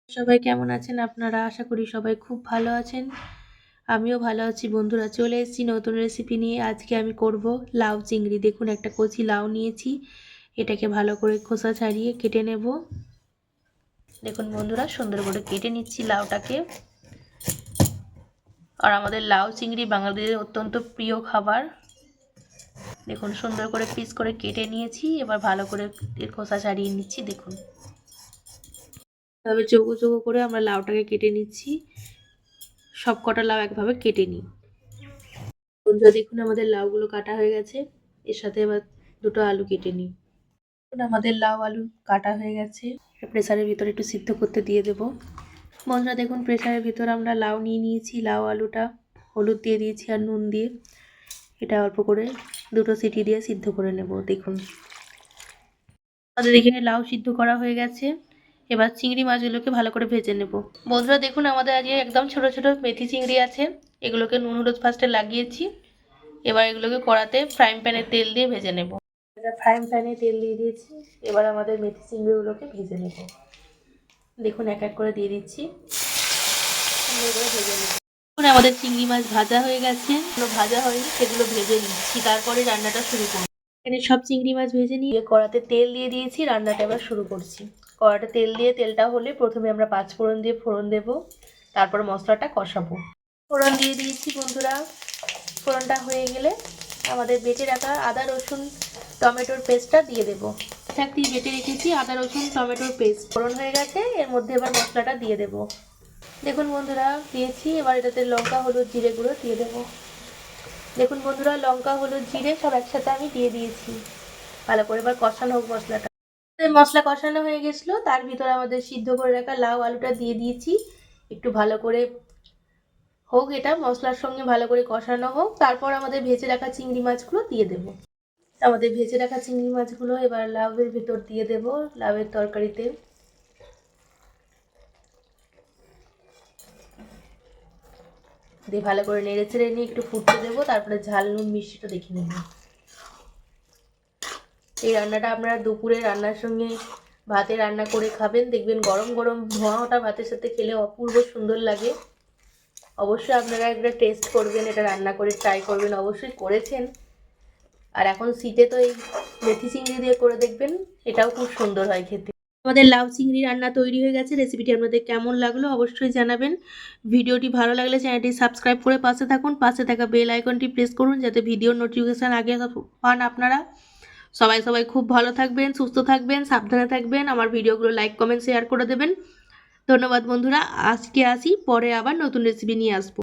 সবাই কেমন আছেন আপনারা? আশা করি সবাই খুব ভালো আছেন। আমিও ভালো আছি বন্ধুরা। চলে এসেছি নতুন রেসিপি নিয়ে। আজকে আমি করব লাউ চিংড়ি। দেখুন একটা কচি লাউ নিয়েছি, এটাকে ভালো করে খোসা ছাড়িয়ে কেটে নেব। দেখুন বন্ধুরা, সুন্দর করে কেটে নিচ্ছি লাউটাকে। আর আমাদের লাউ চিংড়ি বাঙালিদের অত্যন্ত প্রিয় খাবার। দেখুন সুন্দর করে পিস করে কেটে নিয়েছি। এবার ভালো করে এর খোসা ছাড়িয়ে নিচ্ছি। দেখুন তবে চৌকো চৌকো করে আমরা লাউটাকে কেটে নিচ্ছি। সব কটা লাউ একভাবে কেটে নিই। বন্ধুরা দেখুন আমাদের লাউগুলো কাটা হয়ে গেছে। এর সাথে এবার দুটো আলু কেটে নিই। আমাদের লাউ আলু কাটা হয়ে গেছে। প্রেসারের ভিতরে একটু সিদ্ধ করতে দিয়ে দেব। বন্ধুরা দেখুন প্রেসারের ভিতরে আমরা লাউ নিয়ে নিয়েছি। লাউ আলুটা হলুদ দিয়ে দিয়েছি আর নুন দিয়ে। এটা অল্প করে দুটো সিটি দিয়ে সিদ্ধ করে নেব। দেখুন আমাদের এখানে লাউ সিদ্ধ করা হয়ে গেছে। এবার চিংড়ি মাছগুলোকে ভালো করে ভেজে নেব। বন্ধুরা দেখুন আমাদের আজকে একদম ছোট ছোট মেথি চিংড়ি আছে। এগুলোকে নুন হলুদ ফার্স্টে লাগিয়েছি। এবার এগুলোকে কড়াতে ফ্রাইং প্যানে তেল দিয়ে ভেজে নেব। ফ্রাইং প্যানে তেল দিয়ে দিয়েছি। এবার আমাদের মেথি চিংড়িগুলোকে ভেজে নেব। দেখুন এক এক করে দিয়ে দিচ্ছি, সুন্দর করে ভেজে নেব। এখন আমাদের চিংড়ি মাছ ভাজা হয়ে গেছে। ভাজা হয়নি, সেগুলো ভেজে নিচ্ছি, তারপরে রান্নাটা শুরু করব। এখানে সব চিংড়ি মাছ ভেজে নিয়ে কড়াতে তেল দিয়ে দিয়েছি। রান্নাটা এবার শুরু করছি। কড়াতে তেল দিয়ে তেলটা হলে প্রথমে আমরা পাঁচফোড়ন দিয়ে ফোড়ন দেব, তারপর মশলাটা কষাবো। ফোড়ন দিয়ে দিয়েছি বন্ধুরা। ফোড়নটা হয়ে গেলে আমাদের বেটে রাখা আদা রসুন টমেটোর পেস্টটা দিয়ে দেবো। দিয়ে বেটে রেখেছি আদা রসুন টমেটোর পেস্ট। ফোড়ন হয়ে গেছে, এর মধ্যে এবার মশলাটা দিয়ে দেবো। দেখুন বন্ধুরা দিয়েছি। এবার এটাতে লঙ্কা হলুদ জিরে গুঁড়ো দিয়ে দেবো। দেখুন বন্ধুরা লঙ্কা হলুদ জিরে সব একসাথে আমি দিয়ে দিয়েছি। ভালো করে এবার কষানো হোক মশলাটা। মশলা কষানো হয়ে গেছিলো, তার ভিতরে আমাদের সিদ্ধ করে রাখা লাউ আলুটা দিয়ে দিয়েছি। একটু ভালো করে হোক, এটা মশলার সঙ্গে ভালো করে কষানো হোক, তারপর আমাদের ভেজে রাখা চিংড়ি মাছগুলো দিয়ে দেবো। আমাদের ভেজে রাখা চিংড়ি মাছগুলো এবার লাউয়ের ভিতর দিয়ে দেবো, লাউয়ের তরকারিতে। দিয়ে ভালো করে নেড়ে চেড়ে নিয়ে একটু ফুটতে দেবো, তারপরে ঝাল নুন মিষ্টিটা দেখে নেব। এই রান্নাটা আপনারা দুপুরে রান্নার সঙ্গে ভাতে রান্না করে খাবেন, দেখবেন গরম গরম ধোঁয়া ওঠা ভাতের সাথে খেলে অপূর্ব সুন্দর লাগে। অবশ্যই আপনারা একটা টেস্ট করবেন, এটা রান্না করে ট্রাই করবেন। অবশ্যই করেছেন, আর এখন শীতে তো এই মেথি চিংড়ি দিয়ে করে দেখবেন, এটাও খুব সুন্দর হয় খেতে। আমাদের লাউ চিংড়ি রান্না তৈরি হয়ে গেছে। রেসিপিটি আপনাদের কেমন লাগলো অবশ্যই জানাবেন। ভিডিওটি ভালো লাগলে চ্যানেলটি সাবস্ক্রাইব করে পাশে থাকুন। পাশে থাকা বেল আইকনটি প্রেস করুন যাতে ভিডিওর নোটিফিকেশান আগে পান আপনারা। সবাই খুব ভালো থাকবেন, সুস্থ থাকবেন, সাবধানে থাকবেন। আমার ভিডিওগুলো লাইক কমেন্ট শেয়ার করে দেবেন। ধন্যবাদ বন্ধুরা। আজকে আসি, পরে আবার নতুন রেসিপি নিয়ে আসবো।